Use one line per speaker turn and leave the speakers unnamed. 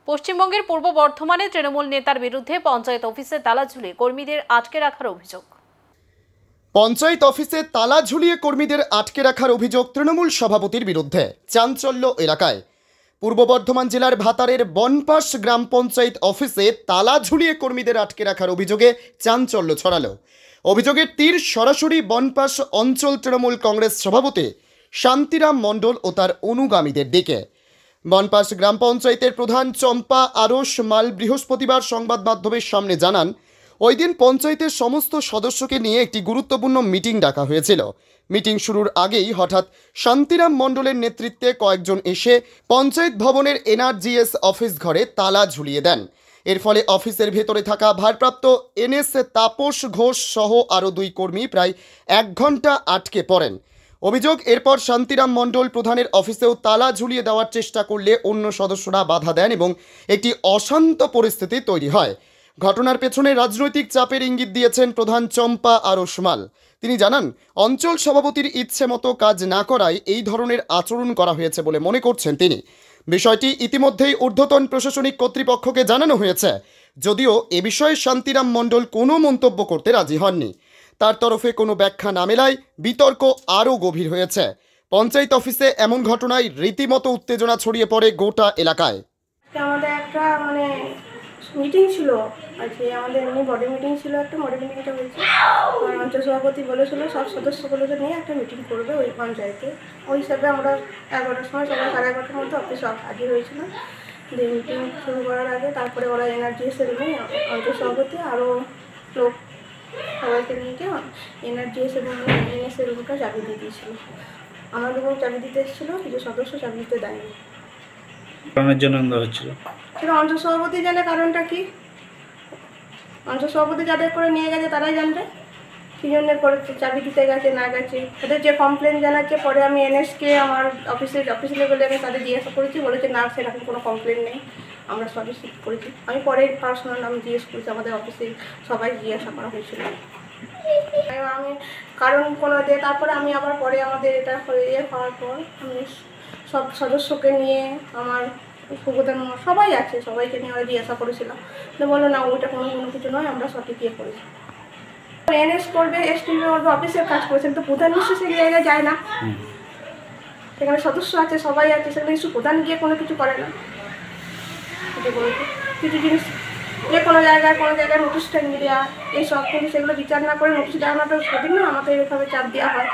পশ্চিমবঙ্গের পূর্ব বর্ধমানে তৃণমূল নেতার বিরুদ্ধে পঞ্চায়েত অফিসে তালা ঝুলিয়ে কর্মীদের আটকে রাখার অভিযোগ।
পঞ্চায়েত অফিসে তালা ঝুলিয়ে কর্মীদের আটকে রাখার অভিযোগ তৃণমূল সভাপতির বিরুদ্ধে। চাঞ্চল্য এলাকায়। পূর্ব বর্ধমান জেলার ভাতারের বনপাস গ্রাম পঞ্চায়েত অফিসে তালা ঝুলিয়ে কর্মীদের আটকে রাখার অভিযোগে চাঞ্চল্য ছড়ালো। অভিযোগের তীর সরাসরি বনপাস অঞ্চল তৃণমূল কংগ্রেস সভাপতি শান্তিরাম মণ্ডল ও তার অনুগামীদের দিকে। বনপাস গ্রাম পঞ্চায়েতের প্রধান চম্পা আরস মাল বৃহস্পতিবার সংবাদ মাধ্যমের সামনে জানান, ওই দিন পঞ্চায়েতের সমস্ত সদস্যকে নিয়ে একটি গুরুত্বপূর্ণ মিটিং ডাকা হয়েছিল। মিটিং শুরুর আগেই হঠাৎ শান্তিরাম মণ্ডলের নেতৃত্বে কয়েকজন এসে পঞ্চায়েত ভবনের এনআরজিএস অফিস ঘরে তালা ঝুলিয়ে দেন। এর ফলে অফিসের ভেতরে থাকা ভারপ্রাপ্ত এনএস তাপস ঘোষ সহ আরও 2 কর্মী প্রায় 1 ঘন্টা আটকে পড়েন। অভিযোগ, এরপর শান্তিরাম মণ্ডল প্রধানের অফিসেও তালা ঝুলিয়ে দেওয়ার চেষ্টা করলে অন্য সদস্যরা বাধা দেন এবং একটি অশান্ত পরিস্থিতি তৈরি হয়। ঘটনার পেছনে রাজনৈতিক চাপের ইঙ্গিত দিয়েছেন প্রধান চম্পা আরস মাল। তিনি জানান, অঞ্চল সভাপতির ইচ্ছে মতো কাজ না করায় এই ধরনের আচরণ করা হয়েছে বলে মনে করছেন তিনি। বিষয়টি ইতিমধ্যেই ঊর্ধ্বতন প্রশাসনিক কর্তৃপক্ষকে জানানো হয়েছে, যদিও এ বিষয়ে শান্তিরাম মণ্ডল কোনো মন্তব্য করতে রাজি হননি। তার তরফে কোনো ব্যাখ্যা না মেলায় বিতর্ক আরও গভীর হয়েছে। পঞ্চায়েত অফিসে এমন ঘটনায় রীতিমতো উত্তেজনা ছড়িয়ে পড়ে গোটা এলাকায়।
আমাদের একটা মিটিং ছিল আজকে, আমাদের এমনি বডি মিটিং ছিল, একটা বডি মিটিংটা হয়েছে। অঞ্চল সভাপতি বলেছিল সব সদস্যগুলোকে নিয়ে একটা মিটিং করবে ওই পঞ্চায়েতে। ওই হিসাবে আমরা 11টার সময় সকাল 11:30টার মধ্যে অফিসে হাজির হয়েছিলাম। দিয়ে মিটিং শুরু করার আগে তারপরে ওরা এনআরজিএসের রুমে অঞ্চল সভাপতি আরও লোক সবাইকে নিয়ে গিয়ে এনআরজিএস এবং এনএসের রুমটা চাবি দিয়ে দিয়েছিল। আমার রুমেও চাবি দিতে এসেছিলো, কিছু সদস্য চাবি দিতে দেয়নি।
কারণের জন্য হচ্ছিল
সেটা অঞ্চল সভাপতি জানে কারণটা কি। অঞ্চল সভাপতি যাদের করে নিয়ে গেছে তারাই জানবে কী জন্য করে চাবি দিতে গেছে না গেছে। ওদের যে কমপ্লেন জানাচ্ছে, পরে আমি এনএসকে আমার অফিস লেভেলে আমি তাদের জিজ্ঞাসা করেছি, বলেছে না সেরকম কোনো কমপ্লেন নেই, আমরা সবই ঠিক করেছি। আমি পরে পার্সোনাল নাম জিজ্ঞেস করেছি, আমাদের অফিসে সবাই জিজ্ঞাসা করা হয়েছিল। আমি কারণ কোনো দিয়ে তারপরে আমি আবার পরে আমাদের এটা হওয়ার পর আমি সব সদস্যকে নিয়ে আমার সুবোধন সবাই আছে, সবাইকে নিয়ে আমরা জিজ্ঞাসা করেছিলাম। তো বললো না ওইটা কোনো কিছু নয়, আমরা সঠিক ইয়ে করেছি। এনএস করবে, এসটি করবে, অফিসের কাজ করেছেন, তো প্রধান নিশ্চয়ই সেই জায়গায় যায় না। সেখানে সদস্য আছে, সবাই আছে, সেখানে কিছু প্রধান গিয়ে কোনো কিছু করে না। কিছু জিনিস যে কোনো জায়গায় নোটিশটা নিয়ে দেওয়া এইসব, কিন্তু সেগুলো বিচার না করে নোটিশ দেওয়াটা সঠিক না। আমাকে এইভাবে চাপ দেওয়া হয়।